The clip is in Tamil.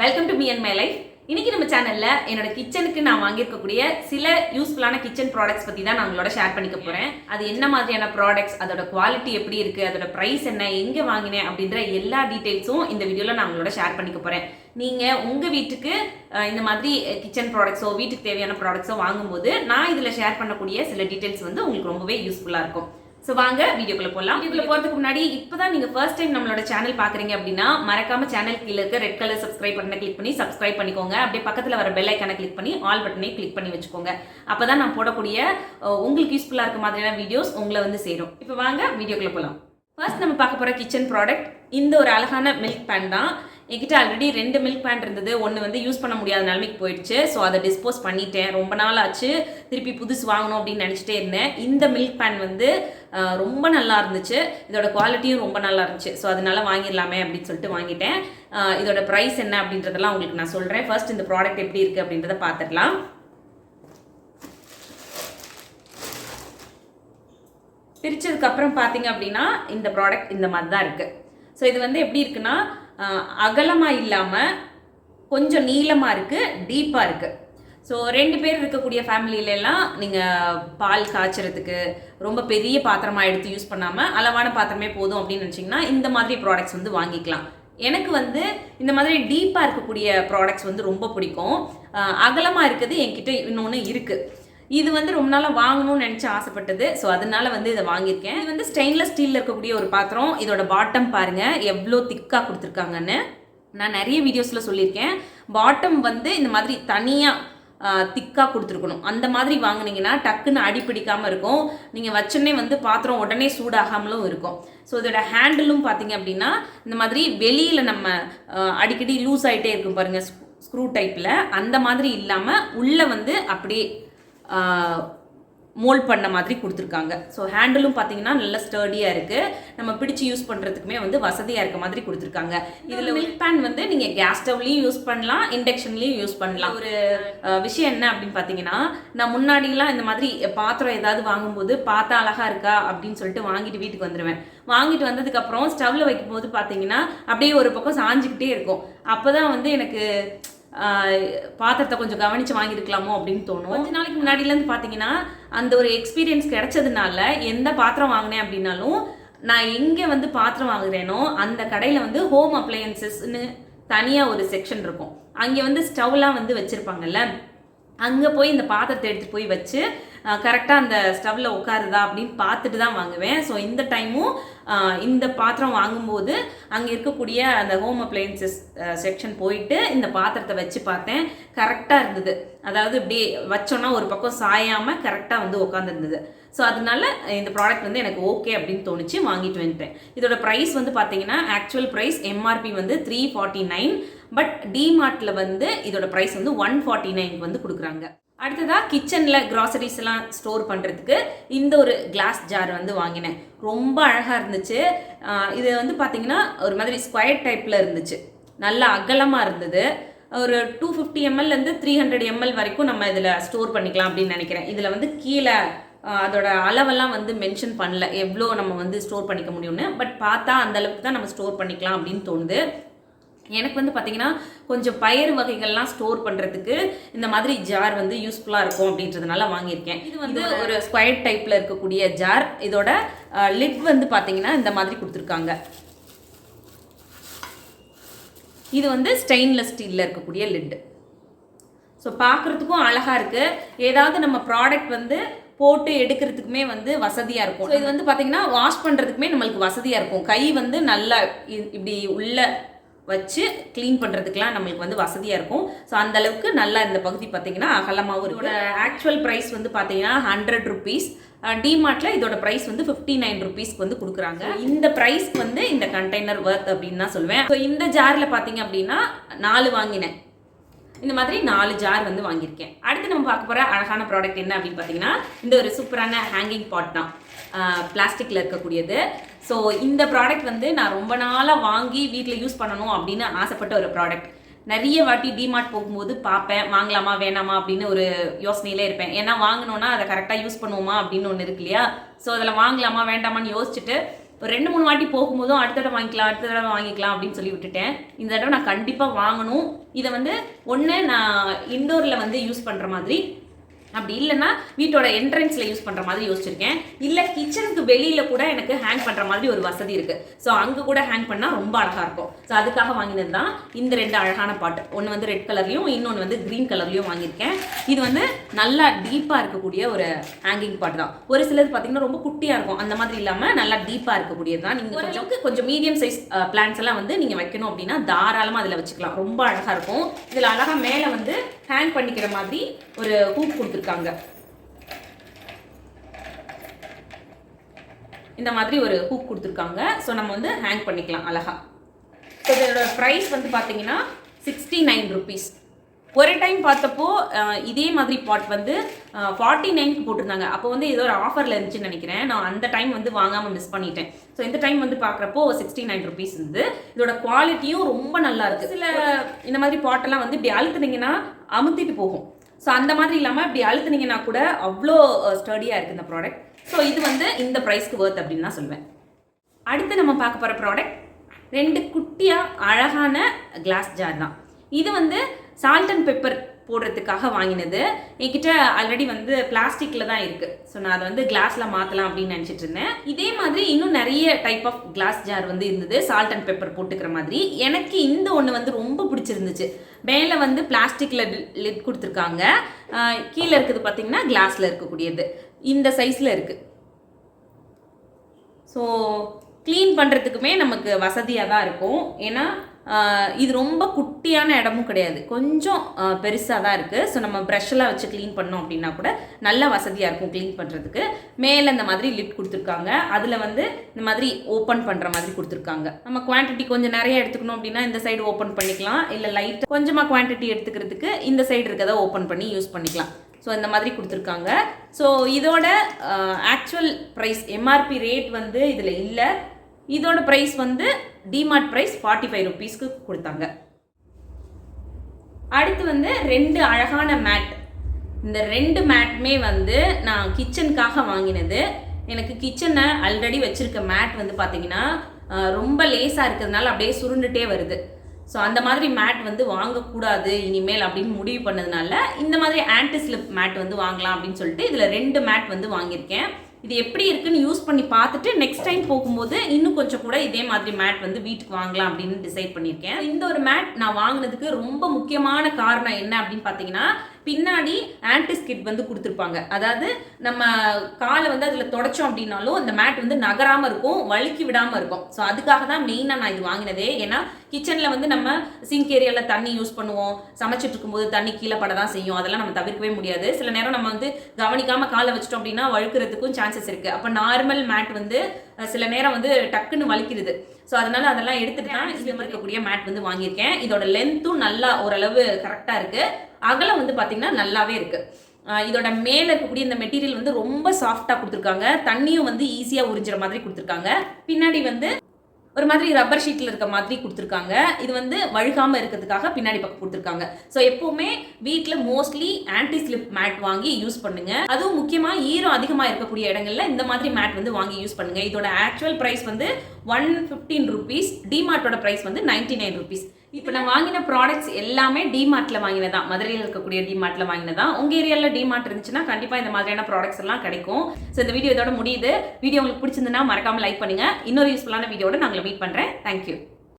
Welcome to me and my life. இன்னைக்கு நம்ம சேனல்ல என்னோட கிச்சனுக்கு நான் வாங்கியிருக்கக்கூடிய சில யூஸ்ஃபுல்லான கிச்சன் ப்ராடக்ட்ஸ் பத்தி தான் நான் உங்களோட ஷேர் பண்ணிக்க போறேன். அது என்ன மாதிரியான ப்ராடக்ட்ஸ், அதோட குவாலிட்டி எப்படி இருக்கு, அதோட பிரைஸ் என்ன, எங்க வாங்கினேன் அப்படின்ற எல்லா டீடைல்ஸும் இந்த வீடியோல நான் உங்களோட ஷேர் பண்ணிக்க போறேன். நீங்க உங்க வீட்டுக்கு இந்த மாதிரி கிச்சன் ப்ராடக்ட்ஸோ வீட்டுக்கு தேவையான ப்ராடக்ட்ஸோ வாங்கும்போது நான் இதுல ஷேர் பண்ணக்கூடிய சில டீடைல்ஸ் வந்து உங்களுக்கு ரொம்பவே யூஸ்ஃபுல்லா இருக்கும். ஸோ வாங்க வீடியோக்குள்ள போகலாம். வீடியோக்குள்ள போகிறதுக்கு முன்னாடி இப்போதான் நீங்கள் ஃபர்ஸ்ட் டைம் நம்மளோட சேனல் பார்க்குறீங்க அப்படின்னா மறக்காம சேனல் கீழே இருக்க ரெட் கலர் சப்ஸ்கிரைப் பட்டனை கிளிக் பண்ணி சப்ஸ்கிரைப் பண்ணிக்கோங்க. அப்படியே பக்கத்தில் வர பெல் ஐக்கானை கிளிக் பண்ணி ஆல் பட்டனை கிளிக் பண்ணி வச்சுக்கோங்க. அப்போதான் நான் போடக்கூடிய உங்களுக்கு யூஸ்ஃபுல்லாக இருக்க மாதிரியான வீடியோஸ் உங்களை வந்து சேரும். இப்போ வாங்க வீடியோக்குள்ள போகலாம். ஃபர்ஸ்ட் நம்ம பார்க்க போகிற கிச்சன் ப்ராடக்ட் இந்த ஒரு அழகான மில்க் பேன் தான். என்கிட்ட ஆல்ரெடி 2 மில்க் பேன் இருந்தது. ஒன்று வந்து யூஸ் பண்ண முடியாத நிலைமைக்கு போயிடுச்சு. ஸோ அதை டிஸ்போஸ் பண்ணிட்டேன். ரொம்ப நாள் ஆச்சு, திருப்பி புதுசு வாங்கணும் அப்படின்னு நினச்சிட்டே இருந்தேன். இந்த மில்க் பேன் வந்து ரொம்ப நல்லா இருந்துச்சு. இதோட குவாலிட்டியும் ரொம்ப நல்லா இருந்துச்சு. ஸோ அதனால வாங்கிடலாமே அப்படின்னு சொல்லிட்டு வாங்கிட்டேன். இதோட ப்ரைஸ் என்ன அப்படின்றதெல்லாம் உங்களுக்கு நான் சொல்கிறேன். ஃபர்ஸ்ட் இந்த ப்ராடக்ட் எப்படி இருக்குது அப்படின்றத பார்த்துடலாம். பிரிச்சதுக்கப்புறம் பார்த்தீங்க அப்படின்னா இந்த ப்ராடக்ட் இந்த மாதிரி தான் இருக்குது. ஸோ இது வந்து எப்படி இருக்குன்னா அகலமாக இல்லாமல் கொஞ்சம் நீளமாக இருக்குது, டீப்பாக இருக்குது. ஸோ 2 பேர் இருக்கக்கூடிய ஃபேமிலியிலலாம் நீங்கள் பால் காய்ச்சறதுக்கு ரொம்ப பெரிய பாத்திரமாக எடுத்து யூஸ் பண்ணாமல் அளவான பாத்திரமே போதும் அப்படின்னு நினச்சிங்கன்னா இந்த மாதிரி ப்ராடக்ட்ஸ் வந்து வாங்கிக்கலாம். எனக்கு வந்து இந்த மாதிரி டீப்பாக இருக்கக்கூடிய ப்ராடக்ட்ஸ் வந்து ரொம்ப பிடிக்கும். அகலமாக இருக்குது என்கிட்ட இன்னொன்று இருக்குது. இது வந்து ரொம்ப நாளாக வாங்கணும்னு நினச்சி ஆசைப்பட்டது. ஸோ அதனால வந்து இதை வாங்கியிருக்கேன். இது வந்து ஸ்டெயின்லெஸ் ஸ்டீலில் இருக்கக்கூடிய ஒரு பாத்திரம். இதோட பாட்டம் பாருங்கள் எவ்வளோ திக்காக கொடுத்துருக்காங்கன்னு. நான் நிறைய வீடியோஸில் சொல்லியிருக்கேன். பாட்டம் வந்து இந்த மாதிரி தனியாக திக்காக கொடுத்துருக்கணும். அந்த மாதிரி வாங்கினீங்கன்னா டக்குன்னு அடிப்பிடிக்காமல் இருக்கும். நீங்கள் வச்சோடனே வந்து பாத்திரம் உடனே சூடாகாமலும் இருக்கும். ஸோ இதோட ஹேண்டிலும் பார்த்தீங்க அப்படின்னா இந்த மாதிரி வெளியில் நம்ம அடிக்கடி லூஸ் ஆகிட்டே இருக்கும் பாருங்கள், ஸ்க்ரூ டைப்பில். அந்த மாதிரி இல்லாமல் உள்ளே வந்து அப்படியே மோல்ட் பண்ண மாதிரி கொடுத்துருக்காங்க. ஸோ ஹேண்டிலும் பார்த்தீங்கன்னா நல்ல ஸ்டர்டியாக இருக்குது. நம்ம பிடிச்சி யூஸ் பண்ணுறதுக்குமே வந்து வசதியாக இருக்க மாதிரி கொடுத்துருக்காங்க. இதில் மில்க் பேன் வந்து நீங்கள் கேஸ் ஸ்டவ்லையும் யூஸ் பண்ணலாம், இண்டக்ஷன்லையும் யூஸ் பண்ணலாம். ஒரு விஷயம் என்ன அப்படின்னு பார்த்தீங்கன்னா, நான் முன்னாடிலாம் இந்த மாதிரி பாத்திரம் ஏதாவது வாங்கும்போது பார்த்தா அழகாக இருக்கா அப்படின்னு சொல்லிட்டு வாங்கிட்டு வீட்டுக்கு வந்துடுவேன். வாங்கிட்டு வந்ததுக்கப்புறம் ஸ்டவ்வில் வைக்கும்போது பார்த்தீங்கன்னா அப்படியே ஒரு பக்கம் சாஞ்சிக்கிட்டே இருக்கும். அப்போ தான் வந்து எனக்கு பாத்திரத்தை கொஞ்சம் கவனித்து வாங்கியிருக்கலாமோ அப்படின்னு தோணும். கொஞ்ச நாளைக்கு முன்னாடியிலேருந்து பார்த்தீங்கன்னா அந்த ஒரு எக்ஸ்பீரியன்ஸ் கிடைச்சதுனால எந்த பாத்திரம் வாங்கினேன் அப்படின்னாலும் நான் எங்கே வந்து பாத்திரம் வாங்குறேனோ அந்த கடையில் வந்து ஹோம் அப்ளையன்சஸ்ன்னு தனியாக ஒரு செக்ஷன் இருக்கும். அங்கே வந்து ஸ்டவ்லாம் வந்து வச்சுருப்பாங்கல்ல, அங்கே போய் இந்த பாத்திரத்தை எடுத்துகிட்டு போய் வச்சு கரெக்டாக அந்த ஸ்டவ்வில் உட்காருதா அப்படின்னு பார்த்துட்டு தான் வாங்குவேன். ஸோ இந்த டைமும் இந்த பாத்திரம் வாங்கும்போது அங்கே இருக்கக்கூடிய அந்த ஹோம் அப்ளையன்சஸ் செக்ஷன் போயிட்டு இந்த பாத்திரத்தை வச்சு பார்த்தேன். கரெக்டாக இருந்தது. அதாவது இப்படி வச்சோன்னா ஒரு பக்கம் சாயாமல் கரெக்டாக வந்து உட்காந்துருந்தது. ஸோ அதனால இந்த ப்ராடக்ட் வந்து எனக்கு ஓகே அப்படின்னு தோணுச்சு, வாங்கிட்டு வந்துட்டேன். இதோட ப்ரைஸ் வந்து பார்த்தீங்கன்னா ஆக்சுவல் ப்ரைஸ் எம்ஆர்பி வந்து 349. பட் டிமார்ட்டில் வந்து இதோட ப்ரைஸ் வந்து 149 வந்து கொடுக்குறாங்க. அடுத்ததாக கிச்சனில் கிராசரிஸ் எல்லாம் ஸ்டோர் பண்ணுறதுக்கு இந்த ஒரு கிளாஸ் ஜார் வந்து வாங்கினேன். ரொம்ப அழகாக இருந்துச்சு. இது வந்து பார்த்தீங்கன்னா ஒரு மாதிரி ஸ்கொயர் டைப்பில் இருந்துச்சு, நல்லா அகலமாக இருந்தது. ஒரு 250 ml 300 ml வரைக்கும் நம்ம இதில் ஸ்டோர் பண்ணிக்கலாம் அப்படின்னு நினைக்கிறேன். இதில் வந்து கீழே அதோட அளவெல்லாம் வந்து மென்ஷன் பண்ணல எவ்வளோ நம்ம வந்து ஸ்டோர் பண்ணிக்க முடியும்னு. பட் பார்த்தா அந்த அளவுக்கு தான் நம்ம ஸ்டோர் பண்ணிக்கலாம் அப்படின்னு தோணுது. எனக்கு வந்து பார்த்தீங்கன்னா கொஞ்சம் பயிர் வகைகள்லாம் ஸ்டோர் பண்ணுறதுக்கு இந்த மாதிரி ஜார் வந்து யூஸ்ஃபுல்லாக இருக்கும் அப்படின்றதுனால வாங்கியிருக்கேன். இது வந்து ஒரு ஸ்கொயர் டைப்பில் இருக்கக்கூடிய ஜார். இதோட லிட் வந்து பார்த்தீங்கன்னா இந்த மாதிரி கொடுத்துருக்காங்க. இது வந்து ஸ்டெயின்லெஸ் ஸ்டீலில் இருக்கக்கூடிய லிட். ஸோ பார்க்குறதுக்கும் அழகாக இருக்குது. ஏதாவது நம்ம ப்ராடக்ட் வந்து போட்டு எடுக்கிறதுக்குமே வந்து வசதியாக இருக்கும். ஸோ இது வந்து பார்த்தீங்கன்னா வாஷ் பண்ணுறதுக்குமே நம்மளுக்கு வசதியாக இருக்கும். கை வந்து நல்லா இப்படி உள்ள வச்சு க்ளீன் பண்ணுறதுக்கெலாம் நம்மளுக்கு வந்து வசதியாக இருக்கும். ஸோ அந்தளவுக்கு நல்லா இந்த பகுதி பார்த்தீங்கன்னா அகலமாகவும் இதோட ஆக்சுவல் ப்ரைஸ் வந்து பார்த்தீங்கன்னா 100 rupees. டிமார்ட்டில் இதோட ப்ரைஸ் வந்து 59 rupeesக்கு வந்து கொடுக்குறாங்க. இந்த ப்ரைஸ்க்கு வந்து இந்த கண்டெய்னர் ஒர்த் அப்படின்னு தான் சொல்லுவேன். ஸோ இந்த ஜாரில் பார்த்தீங்க அப்படின்னா 4 வாங்கினேன். இந்த மாதிரி 4 ஜார் வந்து வாங்கியிருக்கேன். அடுத்து நம்ம பார்க்க போகிற அழகான ப்ராடக்ட் என்ன அப்படின்னு பார்த்தீங்கன்னா இந்த ஒரு சூப்பரான ஹேங்கிங் பாட் தான், பிளாஸ்டிக்கில் இருக்கக்கூடியது. ஸோ இந்த ப்ராடக்ட் வந்து நான் ரொம்ப நாளாக வாங்கி வீட்டில் யூஸ் பண்ணணும் அப்படின்னு ஆசைப்பட்ட ஒரு ப்ராடக்ட். நிறைய வாட்டி டிமார்ட் போகும்போது பார்ப்பேன், வாங்கலாமா வேணாமா அப்படின்னு ஒரு யோசனையிலே இருப்பேன். ஏன்னா வாங்கினோன்னா அதை கரெக்டாக யூஸ் பண்ணுவோமா அப்படின்னு ஒன்று இருக்கு இல்லையா. ஸோ அதில் வாங்கலாமா வேண்டாமான்னு யோசிச்சுட்டு ஒரு 2-3 வாட்டி போகும்போதும் அடுத்த தடவை வாங்கிக்கலாம் அடுத்த தடவை வாங்கிக்கலாம் அப்படின்னு சொல்லி விட்டுட்டேன். இந்த தடவை நான் கண்டிப்பாக வாங்கணும். இதை வந்து ஒன்று நான் இண்டோரில் வந்து யூஸ் பண்ணுற மாதிரி, அப்படி இல்லைன்னா வீட்டோட என்ட்ரன்ஸில் யூஸ் பண்ணுற மாதிரி யோசிச்சிருக்கேன். இல்லை கிச்சனுக்கு வெளியில் கூட எனக்கு ஹேங் பண்ணுற மாதிரி ஒரு வசதி இருக்குது. ஸோ அங்கே கூட ஹேங் பண்ணால் ரொம்ப அழகாக இருக்கும். ஸோ அதுக்காக வாங்கினது தான் இந்த 2 அழகான பாட்டு. ஒன்று வந்து ரெட் கலர்லையும் இன்னொன்று வந்து க்ரீன் கலர்லையும் வாங்கியிருக்கேன். இது வந்து நல்லா டீப்பாக இருக்கக்கூடிய ஒரு ஹேங்கிங் பாட்டு தான். ஒரு சிலது பார்த்தீங்கன்னா ரொம்ப குட்டியாக இருக்கும், அந்த மாதிரி இல்லாமல் நல்லா டீப்பாக இருக்கக்கூடியது தான். நீங்கள் ஓரளவுக்கு கொஞ்சம் மீடியம் சைஸ் பிளான்ஸ் எல்லாம் வந்து நீங்கள் வைக்கணும் அப்படின்னா தாராளமாக அதில் வச்சுக்கலாம். ரொம்ப அழகாக இருக்கும். இதில் அழகாக மேலே வந்து ஹேங் பண்ணிக்கிற மாதிரி ஒரு ஹூக் கொடுத்துருக்காங்க. இந்த மாதிரி ஒரு ஹூக் கொடுத்துருக்காங்க. ஸோ நம்ம வந்து ஹேங் பண்ணிக்கலாம் அழகா. ஸோ இதோட ப்ரைஸ் வந்து பார்த்தீங்கன்னா 69 ருபீஸ். ஒரு டைம் பார்த்தப்போ இதே மாதிரி பாட் வந்து 49க்கு போட்டிருந்தாங்க. அப்போ வந்து ஏதோ ஒரு ஆஃபரில் இருந்துச்சுன்னு நினைக்கிறேன். நான் அந்த டைம் வந்து வாங்காமல் மிஸ் பண்ணிட்டேன். ஸோ இந்த டைம் வந்து பார்க்குறப்போ 69 ருபீஸ் இருந்து. இதோட குவாலிட்டியும் ரொம்ப நல்லா இருக்குது. சில இந்த மாதிரி பாட்டெல்லாம் வந்து இப்படி அழுத்துனீங்கன்னா அமுத்திட்டு போகும். ஸோ அந்த மாதிரி இல்லாமல் இப்படி அழுத்துனீங்கன்னா கூட அவ்வளோ ஸ்டடியாக இருக்குது இந்த ப்ராடக்ட். ஸோ இது வந்து இந்த ப்ரைஸ்க்கு வர்த் அப்படின்னு தான் சொல்லுவேன். அடுத்து நம்ம பார்க்க போகிற ப்ராடக்ட் 2 குட்டியாக அழகான கிளாஸ் ஜார் தான். இது வந்து சால்ட் அண்ட் பெப்பர் போடுறதுக்காக வாங்கினது. என்கிட்ட ஆல்ரெடி வந்து பிளாஸ்டிக்கில் தான் இருக்குது. ஸோ நான் அதை வந்து கிளாஸில் மாற்றலாம் அப்படின்னு நினச்சிட்டு இருந்தேன். இதே மாதிரி இன்னும் நிறைய டைப் ஆஃப் கிளாஸ் ஜார் வந்து இருந்தது சால்ட் அண்ட் பெப்பர் போட்டுக்கிற மாதிரி. எனக்கு இந்த ஒன்று வந்து ரொம்ப பிடிச்சிருந்துச்சு. மேலே வந்து பிளாஸ்டிக்கில் லிட் கொடுத்துருக்காங்க. கீழே இருக்குது பார்த்தீங்கன்னா கிளாஸில் இருக்கக்கூடியது. இந்த சைஸில் இருக்குது. ஸோ க்ளீன் பண்ணுறதுக்குமே நமக்கு வசதியாக தான் இருக்கும். ஏன்னா இது ரொம்ப குட்டியான இடமும் கிடையாது, கொஞ்சம் பெருசாக தான் இருக்குது. ஸோ நம்ம ப்ரஷ்ஷெல்லாம் வச்சு க்ளீன் பண்ணோம் அப்படின்னா கூட நல்ல வசதியாக இருக்கும் க்ளீன் பண்ணுறதுக்கு. மேலே இந்த மாதிரி லிட் கொடுத்துருக்காங்க. அதில் வந்து இந்த மாதிரி ஓப்பன் பண்ணுற மாதிரி கொடுத்துருக்காங்க. நம்ம குவான்டிட்டி கொஞ்சம் நிறைய எடுத்துக்கணும் அப்படின்னா இந்த சைடு ஓப்பன் பண்ணிக்கலாம். இல்லை லைட் கொஞ்சமாக குவான்டிட்டி எடுத்துக்கிறதுக்கு இந்த சைடு இருக்கதை ஓப்பன் பண்ணி யூஸ் பண்ணிக்கலாம். ஸோ இந்த மாதிரி கொடுத்துருக்காங்க. ஸோ இதோட ஆக்சுவல் ப்ரைஸ் எம்ஆர்பி ரேட் வந்து இதில் இல்லை. இதோட ப்ரைஸ் வந்து டிமார்ட் ப்ரைஸ் 45 ருபீஸ்க்கு கொடுத்தாங்க. அடுத்து வந்து 2 அழகான மேட். இந்த 2 மேட்டுமே வந்து நான் கிச்சனுக்காக வாங்கினது. எனக்கு கிச்சனை ஆல்ரெடி வச்சுருக்க மேட் வந்து பார்த்தீங்கன்னா ரொம்ப லேஸாக இருக்கிறதுனால அப்படியே சுருண்டுட்டே வருது. ஸோ அந்த மாதிரி மேட் வந்து வாங்கக்கூடாது இனிமேல் அப்படின்னு முடிவு பண்ணதுனால இந்த மாதிரி ஆன்டி ஸ்லிப் மேட் வந்து வாங்கலாம் அப்படின்னு சொல்லிட்டு இதில் 2 மேட் வந்து வாங்கியிருக்கேன். இது எப்படி இருக்குன்னு யூஸ் பண்ணி பார்த்துட்டு நெக்ஸ்ட் டைம் போகும்போது இன்னும் கொஞ்சம் கூட இதே மாதிரி மேட் வந்து வீட்டுக்கு வாங்கலாம் அப்படின்னு டிசைட் பண்ணியிருக்கேன். இந்த ஒரு மேட் நான் வாங்கினதுக்கு ரொம்ப முக்கியமான காரணம் என்ன அப்படின்னு பார்த்தீங்கன்னா, பின்னாடி ஆன்டிஸ்கிட் வந்து கொடுத்துருப்பாங்க. அதாவது நம்ம காலை வந்து அதில் தொடச்சோம் அப்படின்னாலும் அந்த மேட் வந்து நகராமல் இருக்கும், வழுக்கி விடாமல் இருக்கும். ஸோ அதுக்காக தான் மெயினாக நான் இது வாங்கினதே. ஏன்னா கிச்சனில் வந்து நம்ம சிங்க் ஏரியாவில் தண்ணி யூஸ் பண்ணுவோம், சமைச்சிட்டு இருக்கும்போது தண்ணி கீழே பட தான் செய்யும். அதெல்லாம் நம்ம தவிர்க்கவே முடியாது. சில நேரம் நம்ம வந்து கவனிக்காமல் காலை வச்சிட்டோம் அப்படின்னா வழுக்கிறதுக்கும் சான்சஸ் இருக்குது. அப்போ நார்மல் மேட் வந்து சில நேரம் வந்து டக்குன்னு வலிக்கிறது. ஸோ அதனால அதெல்லாம் எடுத்துட்டு தான் இந்த மாதிரி இருக்கக்கூடிய மேட் வந்து வாங்கியிருக்கேன். இதோட லென்த்தும் நல்லா ஓரளவு கரெக்டாக இருக்குது. அகலம் வந்து பார்த்தீங்கன்னா நல்லாவே இருக்குது. இதோட மேலே இருக்கக்கூடிய இந்த மெட்டீரியல் வந்து ரொம்ப சாஃப்டாக கொடுத்துருக்காங்க. தண்ணியும் வந்து ஈஸியாக உறிஞ்சிற மாதிரி கொடுத்துருக்காங்க. பின்னாடி வந்து ஒரு மாதிரி ரப்பர் ஷீட்டில் இருக்க மாதிரி கொடுத்துருக்காங்க. இது வந்து வழுகாமல் இருக்கிறதுக்காக பின்னாடி பக்கம் கொடுத்துருக்காங்க. ஸோ எப்போவுமே வீட்டில் மோஸ்ட்லி ஆன்டி ஸ்லிப் மேட் வாங்கி யூஸ் பண்ணுங்க. அதுவும் முக்கியமாக ஈரம் அதிகமாக இருக்கக்கூடிய இடங்கள்ல இந்த மாதிரி மேட் வந்து வாங்கி யூஸ் பண்ணுங்க. இதோட ஆக்சுவல் ப்ரைஸ் வந்து 115 ருபீஸ். டிமார்ட்டோட ப்ரைஸ் வந்து 99 ருபீஸ். இப்போ நான் வாங்கின ப்ராடக்ட்ஸ் எல்லாமே டிமார்ட்டில் வாங்கினதான், மதுரையில் இருக்கக்கூடிய டிமார்ட்டில் வாங்கினதான். உங்கள் ஏரியாவில் டிமார்ட் இருந்துச்சுன்னா கண்டிப்பாக இந்த மாதிரியான ப்ராடக்ட்ஸ் எல்லாம் கிடைக்கும். ஸோ இந்த வீடியோ இதோட முடியுது. வீடியோ உங்களுக்கு பிடிச்சிருந்துன்னா மறக்காமல் லைக் பண்ணுங்கள். இன்னொரு யூஸ்ஃபுல்லான வீடியோட நான் உங்களை மீட் பண்ணுறேன். தேங்க்யூ.